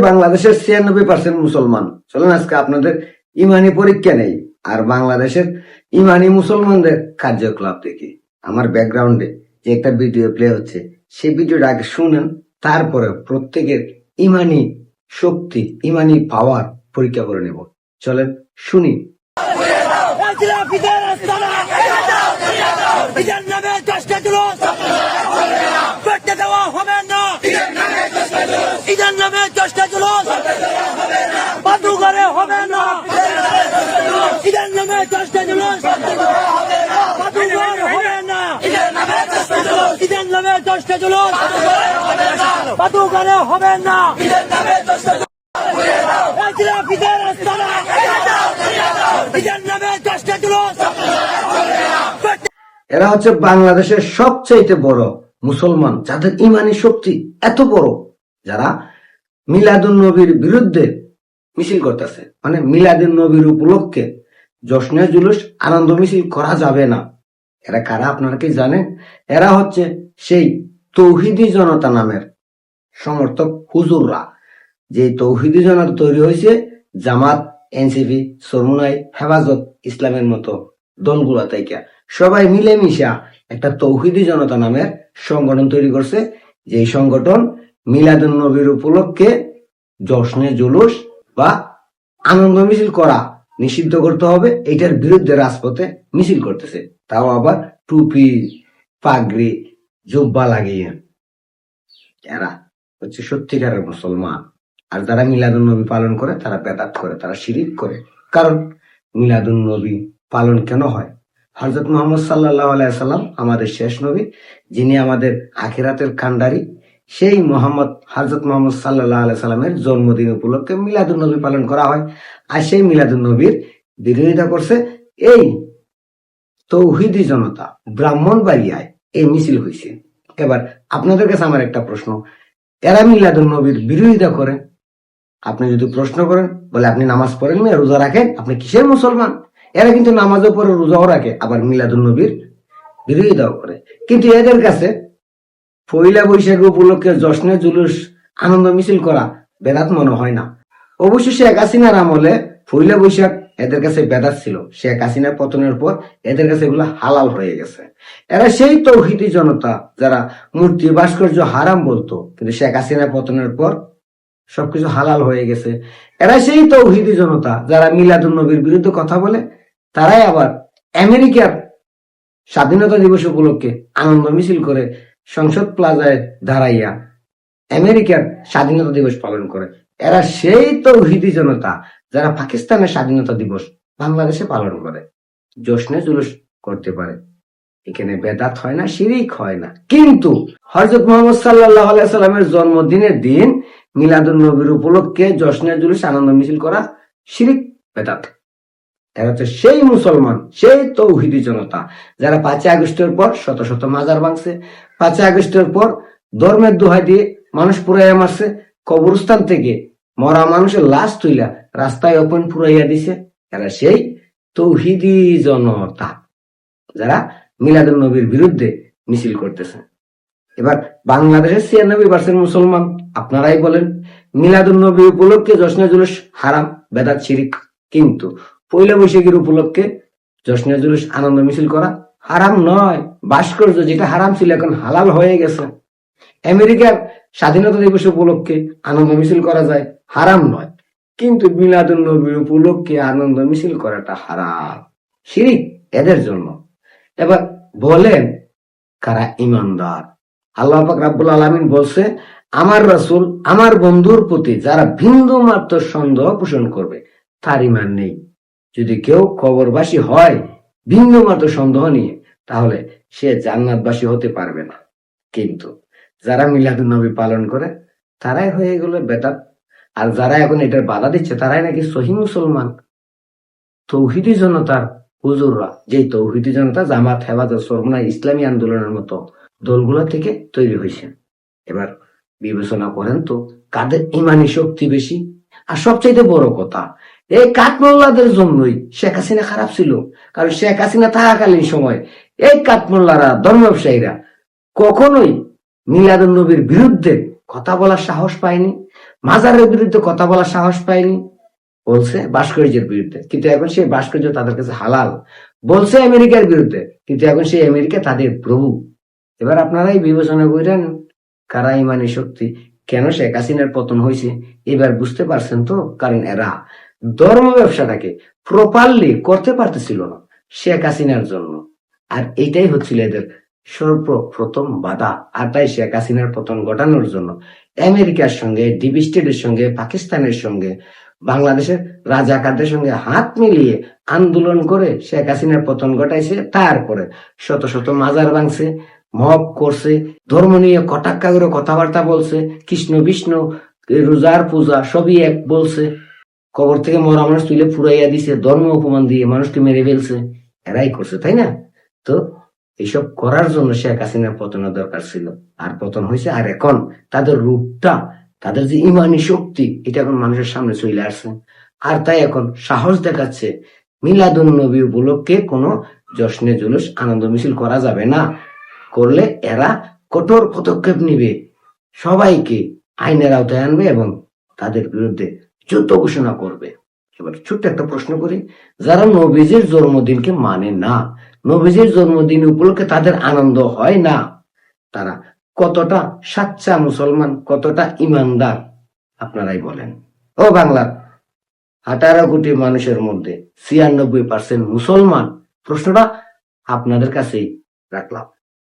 বাংলাদেশের 96% মুসলমান। চলেন আজকে আপনাদের ইমানি পরীক্ষা নেই আর বাংলাদেশের ইমানি মুসলমানদের কার্যকলাপ দেখি। আমার ব্যাকগ্রাউন্ডে যে একটা ভিডিও প্লে হচ্ছে, সেই ভিডিওটা আগে শুনেন, তারপরে প্রত্যেকের ইমানি শক্তি, ইমানি পাওয়ার পরীক্ষা করে নেব। চলেন শুনি। ঈদের নামে চেষ্টা জুলুস বাদুঘরে হবে না। ঈদের নামে চেষ্টা জুলুস বাদুঘর হবে না। ঈদের নামে চেষ্টা জুলুস বাদুঘরে হবে না। এরা হচ্ছে বাংলাদেশের সবচেয়ে বড় মুসলমান, যাদের ইমানি শক্তি এত বড়, যারা মিলাদুন নবীর বিরুদ্ধে মিছিল করতেছে। মানে মিলাদুন নবীর উপলক্ষে জশ্নে জুলুস আনন্দ মিছিল করা যাবে না। এরা কারা আপনারা কি জানেন? এরা হচ্ছে সেই তৌহিদি জনতা নামের সমর্থক হুজুররা। যে তৌহিদি জনতা তৈরি হয়েছে জামাত, এনসিপি, সরমুনাই, হেফাজত ইসলামের মতো দলগুলা থেকে সবাই মিলেমিশা একটা তৌহিদি জনতা নামের সংগঠন তৈরি করছে। যে সংগঠন মিলাদুন নবীর উপলক্ষে জশ্নে জুলুস বা আনন্দ মিছিল করা নিষিদ্ধ করতে হবে, এটার বিরুদ্ধে রাজপথে মিছিল করতেছে। তাও আবার টুপি, পাগড়ি, জুব্বা লাগিয়ে। এরা হচ্ছে সত্যিকারের মুসলমান। আর যারা মিলাদুন নবী পালন করে তারা বেদাত করে, তারা শিরিক করে। কারণ মিলাদুন নবী পালন কেন হয়? হযরত মুহাম্মদ সাল্লাল্লাহু আলাইহি সাল্লাম আমাদের শেষ নবী, যিনি আমাদের আখিরাতের কান্ডারি। সেই হযরত মুহাম্মদ সাল্লাল্লাহু আলাইহি সাল্লামের জন্মদিন উপলক্ষে মিলাদুন নবী পালন করা হয়। আর সেই মিলাদুন নবীর বিরোধিতা করছে এই তৌহিদি জনতা ব্রাহ্মণবাড়িয়ায় এই মিছিল হয়েছে। এবার আপনাদের কাছে আমার একটা প্রশ্ন, এরা মিলাদুন নবীর বিরোধিতা করে, আপনি যদি প্রশ্ন করেন, বলে আপনি নামাজ পড়েন না, রোজা রাখেন, আপনি কিসের মুসলমান? এরা কিন্তু নামাজও পড়ে, রোজাও রাখে, আবার মিলাদুন নবীর বিরোধিতাও করে। কিন্তু এদের কাছে পয়লা বৈশাখ উপলক্ষে জশ্নে জুলুস আনন্দ মিছিল করা বেদাত মনে হয় না। অবশ্য শেখ হাসিনার আমলে পয়লা বৈশাখ এদের কাছে বেদাত ছিল। শেখ হাসিনার পতনের পর এদের কাছে এগুলো হালাল হয়ে গেছে। এরা সেই তৌহিদি জনতা যারা মূর্তি ভাস্কর্য হারাম বলতো, কিন্তু শেখ হাসিনার পতনের পর সবকিছু হালাল হয়ে গেছে। এরা সেই তৌহিদি জনতা যারা মিলাদুন নবীর বিরুদ্ধে কথা বলে, তারাই আবার আমেরিকার স্বাধীনতা দিবস উপলক্ষে আনন্দ মিছিল করে সংসদ প্লাজায় দাঁড়াইয়া আমেরিকার স্বাধীনতা দিবস পালন করে। এরা সেই তৌহিদি জনতা যারা পাকিস্তানের স্বাধীনতা দিবস বাংলাদেশে পালন করে, জশ্নে জুলুস করতে পারে। এখানে বেদাত হয় না, শিরিক হয় না। কিন্তু হযরত মুহাম্মদ সাল্লাল্লাহু আলাইহি সাল্লামের জন্মদিনের দিন মিলাদুন নবীর উপলক্ষে জশ্নে জুলুস আনন্দ মিছিল করা শিরিক, বেদাত। এরা হচ্ছে সেই মুসলমান, সেই তৌহিদি জনতা যারা 5 আগস্টের পর শত শত মাজার ভাঙছে, 5 আগস্টের পর ধর্মের দোহাই দিয়ে মানুষ পুরাইয়া মারছে, কবরস্থান থেকে মরা মানুষের লাশ তুইলা রাস্তায় ওপেন পুরাইয়া দিছে। এরা সেই তৌহিদি জনতা যারা মিলাদুন নবীর বিরুদ্ধে মিছিল করতেছে। এবার বাংলাদেশের 96% মুসলমান, আপনারাই বলেন মিলাদুন নবী উপলক্ষে জশ্নে জুলুস হারাম, বেদাত, শিরিক। কিন্তু পয়লা বৈশাখের উপলক্ষে জশ্নে জুলুস আনন্দ মিছিল করা হারাম নয়। ভাস্কর্য যেটা হারাম ছিল এখন হালাল হয়ে গেছে। আমেরিকার স্বাধীনতা দিবস উপলক্ষে আনন্দ মিছিল করা যায়, হারাম নয়। কিন্তু মিলাদুন নবীর উপলক্ষে আনন্দ মিছিল করাটা হারাম, শিরিক এদের জন্য। এবার বলেন কারা ইমানদার? আল্লাহ পাক রাব্বুল আলামিন বলছে, আমার রাসূল আমার বন্ধুর প্রতি যারা বিন্দু মাত্র সন্দেহ পোষণ করবে তার ঈমান নেই। যদি কেউ কবরবাসী হয় বিন্দু মাত্র সন্দেহ নিয়ে, তাহলে সে জান্নাতবাসী হতে পারবে না। কিন্তু যারা মিলাদুন নবী পালন করে তারাই হয়ে গেল বেদাত। আর যারা এখন এটার বাধা দিচ্ছে তারাই নাকি সহি মুসলমান। তৌহিদি জনতার হুজুররা, যে তৌহিদি জনতা জামাত, হেফাজত, সরমুনাই, ইসলামী আন্দোলনের মতো দলগুলো থেকে তৈরি হয়েছে। এবার বিবেচনা করেন তো কাদের ইমানি শক্তি বেশি। আর সবচাইতে বড় কথা, এই কাঠমোল্লাদের জন্যই শেখ হাসিনা খারাপ ছিল। কারণ শেখ হাসিনা থাকাকালীন সময় এই কাঠমোল্লারা, ধর্ম ব্যবসায়ীরা কখনোই মিলাদুন নবীর বিরুদ্ধে কথা বলার সাহস পায়নি। মাজারের বিরুদ্ধে কথা বলার সাহস পায়নি, বলছে ভাস্কর্যের বিরুদ্ধে, কিন্তু এখন সেই ভাস্কর্য তাদের কাছে হালাল। বলছে আমেরিকার বিরুদ্ধে, কিন্তু এখন সেই আমেরিকা তাদের প্রভু। এবার আপনারাই বিবেচনা করেন কারা ইমানি শক্তি, কেন শেখ হাসিনার পতন হয়েছে এবার বুঝতে পারছেন তো? কারণ এরা ধর্ম ব্যবসাটাকে প্রপারলি করতে পারতেছিল না শেখ হাসিনার জন্য, আর এটাই হচ্ছিল এদের সর্বপ্রথম বাধা। আর তাই শেখ হাসিনার পতন ঘটানোর জন্য আমেরিকার সঙ্গে, ডিপ স্টেটের সঙ্গে, পাকিস্তানের সঙ্গে, বাংলাদেশের রাজাকারদের সঙ্গে হাত মিলিয়ে আন্দোলন করে শেখ হাসিনার পতন ঘটাইছে। তারপরে শত শত মাজার ভাঙছে, মব করছে, ধর্ম নিয়ে কটাক্কা করে কথাবার্তা বলছে, কৃষ্ণ বিষ্ণু রোজার পূজা সবই এক বলছে, কবর থেকে মরা মানুষ তুলে ফুরাইয়া দিছে, ধর্ম অপমান দিয়ে মানুষকে মেরে ফেলছে। এরাই করছে, তাই না? তো এইসব করার জন্য শেখ হাসিনার পতনের দরকার ছিল, আর পতন হয়েছে। আর এখন তাদের রূপটা, তাদের যে ইমানি শক্তি, এটা এখন মানুষের সামনে চলে আসছে। আর তাই এখন সাহস দেখাচ্ছে মিলাদুন নবী উপলক্ষে কোনো জশ্নে জুলুস আনন্দ মিছিল করা যাবে না, করলে এরা কঠোর পদক্ষেপ নিবে, সবাইকে আইনের আওতায় আনবে এবং তাদের বিরুদ্ধে যুদ্ধ ঘোষণা করবে। এবার ছোট্ট একটা প্রশ্ন করি, যারা নবীজির জন্মদিনকে মানে না, নবীজির জন্মদিন উপলক্ষে তাদের আনন্দ হয় না, তারা কতটা সাচ্চা মুসলমান, কতটা ইমানদার আপনারাই বলেন। ও বাংলার 18 কোটি মানুষের মধ্যে 96% মুসলমান, প্রশ্নটা আপনাদের কাছেই রাখলাম।